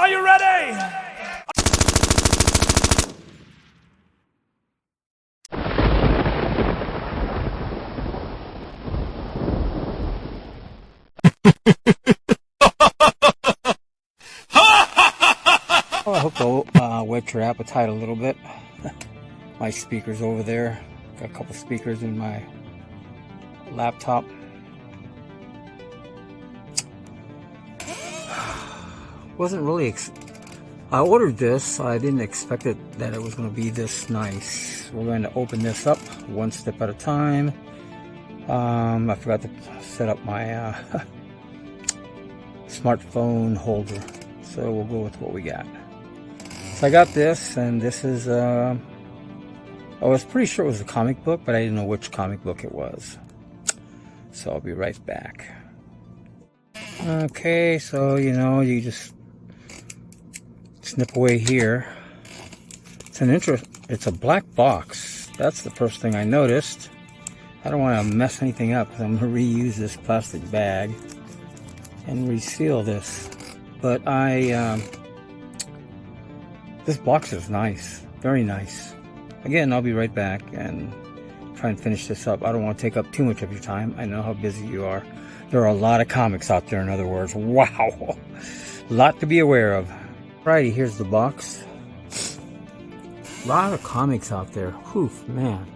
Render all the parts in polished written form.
Are you ready? Well, I hope to whet your appetite a little bit. My speaker's over there. Got a couple speakers in my laptop. Wasn't really I ordered this. I didn't expect that it was going to be this nice. We're going to open this up one step at a time. I forgot to set up my smartphone holder, so we'll go with what we got. So I got this, and this is I was pretty sure it was a comic book, but I didn't know which comic book it was. So I'll be right back. Okay, so you just snip away here. It's a black box. That's the first thing I noticed. I don't want to mess anything up, because I'm going to reuse this plastic bag and reseal this. But this box is nice, very nice. Again, I'll be right back and try and finish this up. I don't want to take up too much of your time. I know how busy you are. There are a lot of comics out there, in other words. Wow, a lot to be aware of. Alrighty, here's the box. A lot of comics out there. Whew, man.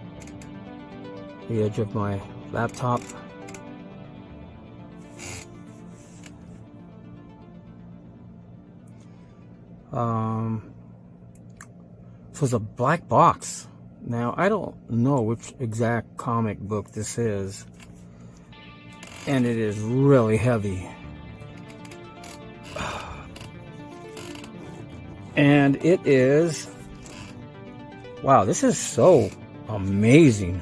The edge of my laptop. So it's a black box. Now, I don't know which exact comic book this is, and it is really heavy. And it is, wow, this is so amazing.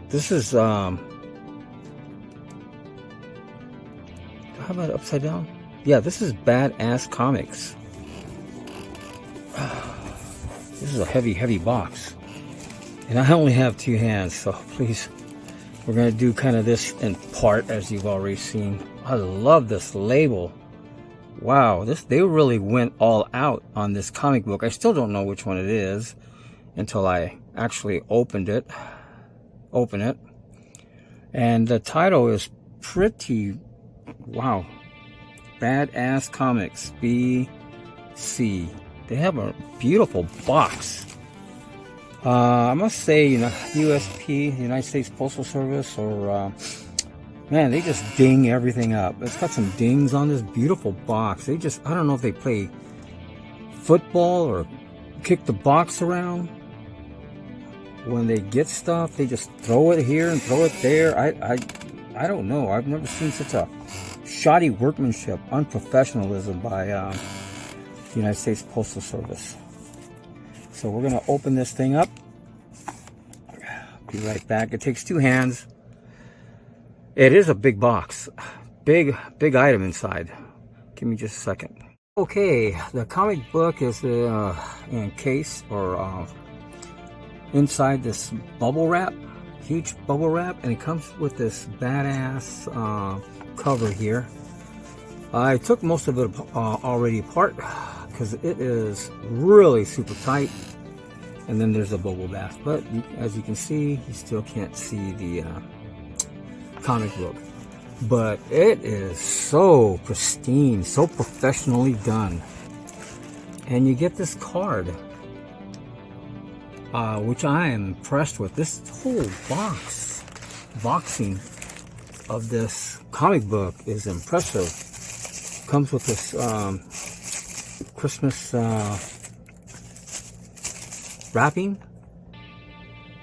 This is, how about upside down? Yeah, this is Badass Comics. This is a heavy box. And I only have two hands, so please, we're going to do kind of this in part, as you've already seen. I love this label. Wow, they really went all out on this comic book. I still don't know which one it is until I actually open it. And the title is pretty, wow. Badass Comics, BC. They have a beautiful box. I must say, USP, United States Postal Service, or man, they just ding everything up. It's got some dings on this beautiful box. I don't know if they play football or kick the box around. When they get stuff, they just throw it here and throw it there. I don't know. I've never seen such a shoddy workmanship, unprofessionalism by the United States Postal Service. So we're going to open this thing up. Be right back. It takes two hands. It is a big box. Big item inside. Give me just a second. Okay, the comic book is in case or inside this bubble wrap. Huge bubble wrap. And it comes with this badass cover here. I took most of it already apart because it is really super tight. And then there's a bubble bath, but as you can see, you still can't see the comic book. But it is so pristine, so professionally done. And you get this card, which I am impressed with. This whole boxing of this comic book is impressive. Comes with this Christmas wrapping,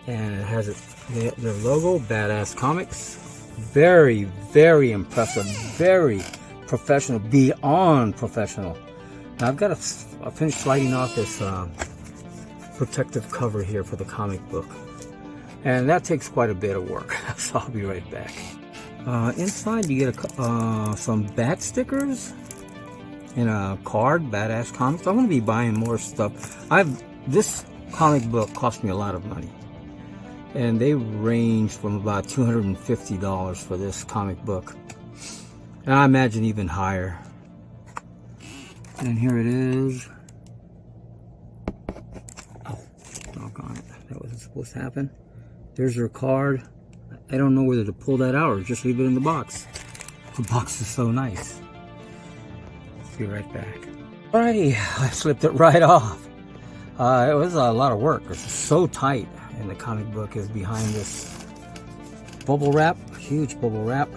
and it has their logo, Badass Comics. Very, very impressive, very professional, beyond professional. Now I've got to finish sliding off this protective cover here for the comic book, and that takes quite a bit of work. So I'll be right back. Inside you get some bat stickers and a card, Badass Comics. I'm going to be buying more stuff. This comic book cost me a lot of money, and they range from about $250 for this comic book, and I imagine even higher. And here it is. Oh, doggone it. That wasn't supposed to happen. There's your card. I don't know whether to pull that out or just leave it in the box. The box is so nice. Be right back. Alrighty, I slipped it right off. It was a lot of work. It's so tight, and the comic book is behind this bubble wrap, huge bubble wrap.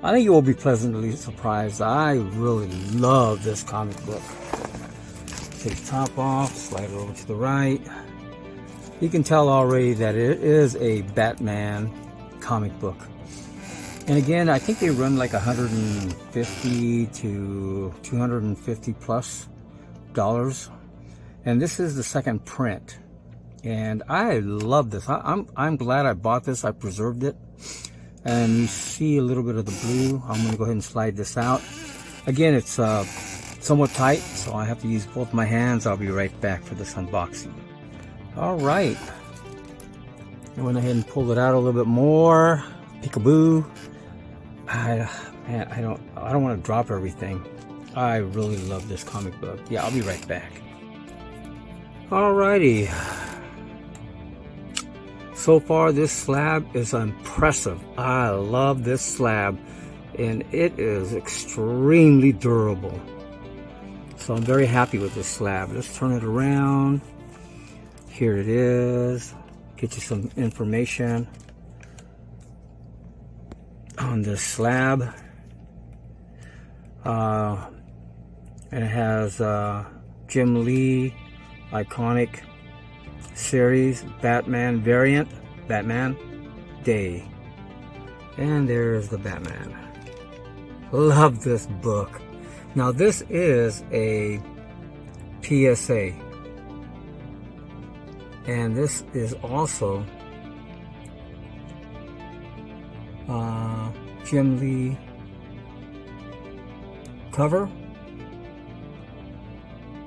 I think you will be pleasantly surprised. I really love this comic book. Take the top off, slide it over to the right. You can tell already that it is a Batman comic book. And again, I think they run like $150 to $250 plus dollars. And this is the second print. And I love this. I'm glad I bought this. I preserved it. And you see a little bit of the blue. I'm going to go ahead and slide this out. Again, it's somewhat tight, so I have to use both my hands. I'll be right back for this unboxing. All right. I went ahead and pulled it out a little bit more. Peekaboo. Man, I don't want to drop everything. I really love this comic book. Yeah, I'll be right back. Alrighty. So far, this slab is impressive. I love this slab, and it is extremely durable. So I'm very happy with this slab. Let's turn it around. Here it is. Get you some information on this slab. And it has Jim Lee iconic series Batman variant, Batman Day. And there's the Batman. Love this book. Now this is a PSA. And this is also Jim Lee cover.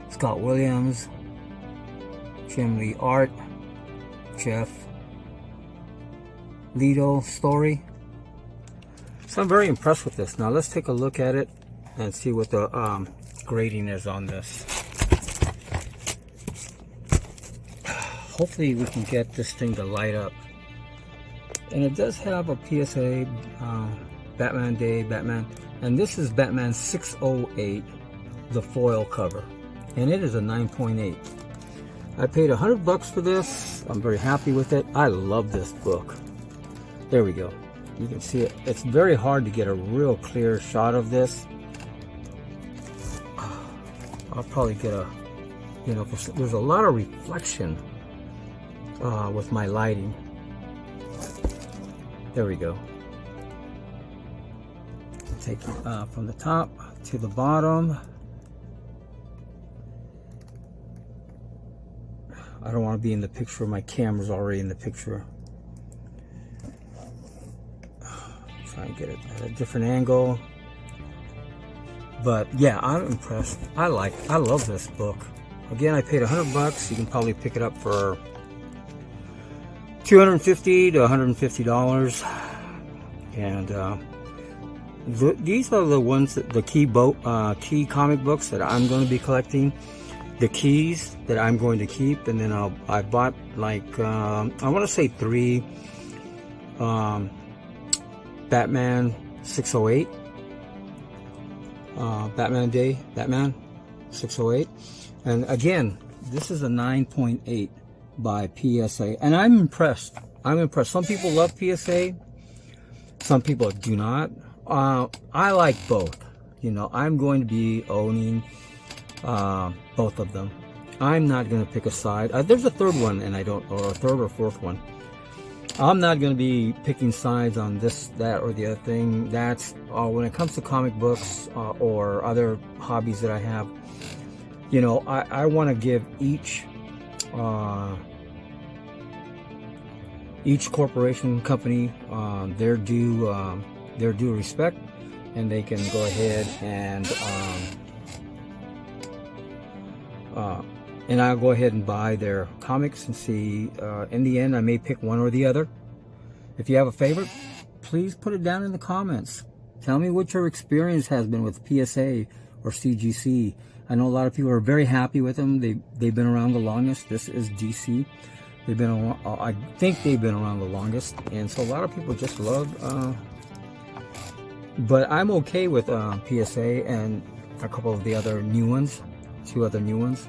Scott Williams, Jim Lee art, Jeff Lido story. So I'm very impressed with this. Now let's take a look at it and see what the grading is on this. Hopefully we can get this thing to light up. And it does have a PSA, Batman Day, Batman. And this is Batman 608, the foil cover. And it is a 9.8. I paid $100 for this. I'm very happy with it. I love this book. There we go. You can see it. It's very hard to get a real clear shot of this. I'll probably get a, there's a lot of reflection with my lighting. There we go. Take it from the top to the bottom. I don't want to be in the picture. My camera's already in the picture. Try and get it at a different angle. But yeah, I'm impressed. I love this book. Again, I paid $100. You can probably pick it up for $250 to $150. And these are the ones that the key comic books that I'm going to be collecting. The keys that I'm going to keep, and then I bought like I want to say 3 Batman 608, Batman Day, Batman 608, and again this is a 9.8 by PSA, and I'm impressed. Some people love PSA, some people do not. I like both. I'm going to be owning both of them. I'm not going to pick a side. There's a third one, and or a third or fourth one. I'm not going to be picking sides on this, that, or the other thing. That's when it comes to comic books or other hobbies that I have. I want to give each corporation company their due respect, and they can go ahead and I'll go ahead and buy their comics and see. In the end, I may pick one or the other. If you have a favorite, please put it down in the comments. Tell me what your experience has been with PSA or CGC. I know a lot of people are very happy with them. They've been around the longest. This is DC. They've been around, I think they've been around the longest, and so a lot of people just love. But I'm okay with PSA and a couple of the other new ones, 2 other new ones.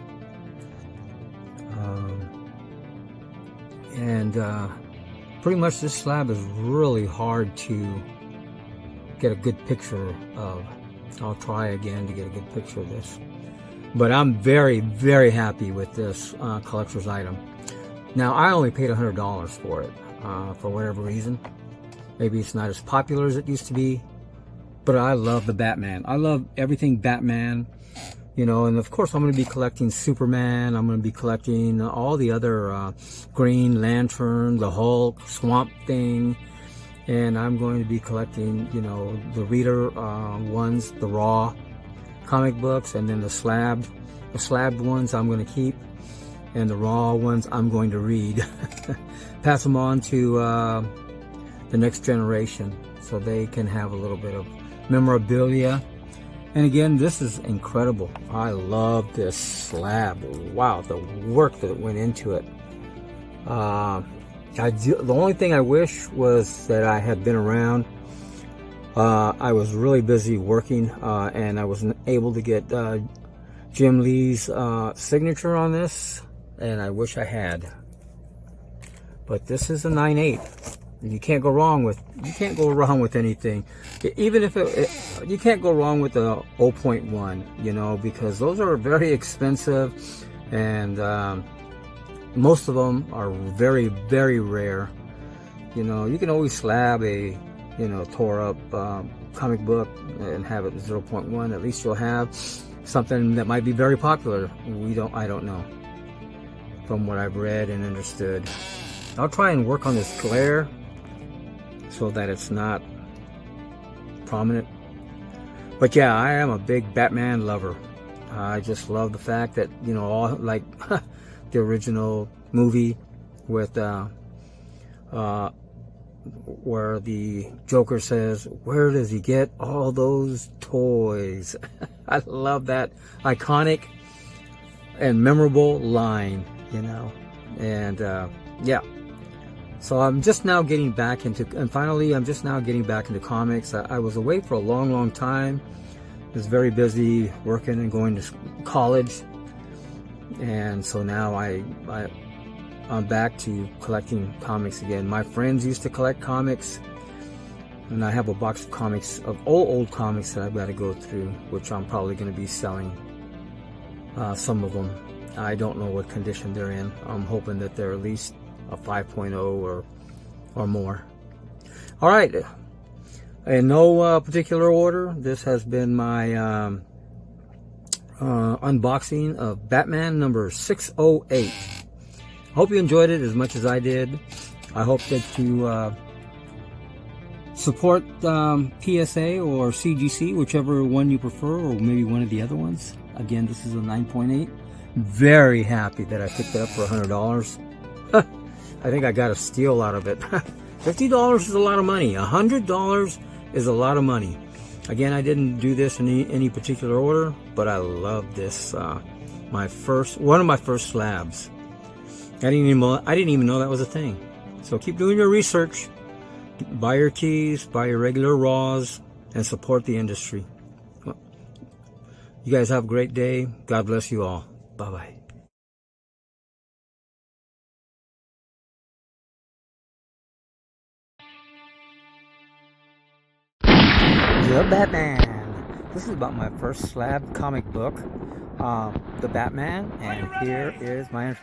Pretty much this slab is really hard to get a good picture of. I'll try again to get a good picture of this. But I'm very, very happy with this collector's item. Now, I only paid $100 for it, for whatever reason. Maybe it's not as popular as it used to be, but I love the Batman. I love everything Batman, you know, and of course I'm going to be collecting Superman. I'm going to be collecting all the other Green Lantern, the Hulk, Swamp Thing, and I'm going to be collecting, you know, the reader ones, the raw comic books, and then the slabbed ones I'm going to keep, and the raw ones I'm going to read. Pass them on to the next generation so they can have a little bit of memorabilia. And again, this is incredible. I love this slab. Wow, the work that went into it. The only thing I wish was that I had been around. I was really busy working, and I wasn't able to get Jim Lee's signature on this, and I wish I had. But this is a 9.8. You can't go wrong with anything. Even if you can't go wrong with the 0.1, you know, because those are very expensive, and most of them are very, very rare. You know, you can always slab a, you know, tore up comic book and have it 0.1. At least you'll have something that might be very popular. I don't know, from what I've read and understood. I'll try and work on this glare so that it's not prominent. But yeah, I am a big Batman lover. I just love the fact that, you know, all like the original movie with where the Joker says, "Where does he get all those toys?" I love that iconic and memorable line, you know. And yeah, so I'm just now getting back into, and finally I'm just now getting back into comics. I was away for a long, long time. I was very busy working and going to college, and so now I'm back to collecting comics again. My friends used to collect comics, and I have a box of comics, of old comics that I've got to go through, which I'm probably going to be selling some of them. I don't know what condition they're in. I'm hoping that they're at least a 5.0 or more. All right, in no particular order, this has been my unboxing of Batman number 608. Hope you enjoyed it as much as I did. I hope that you support PSA or CGC, whichever one you prefer, or maybe one of the other ones. Again, this is a 9.8. Very happy that I picked it up for $100. I think I got a steal out of it. $50 is a lot of money. $100 is a lot of money. Again, I didn't do this in any particular order, but I love this. One of my first slabs. I didn't even know that was a thing. So keep doing your research. Buy your keys, buy your regular raws, and support the industry. Well, you guys have a great day. God bless you all. Bye-bye. The Batman. This is about my first slab comic book, The Batman, and here is my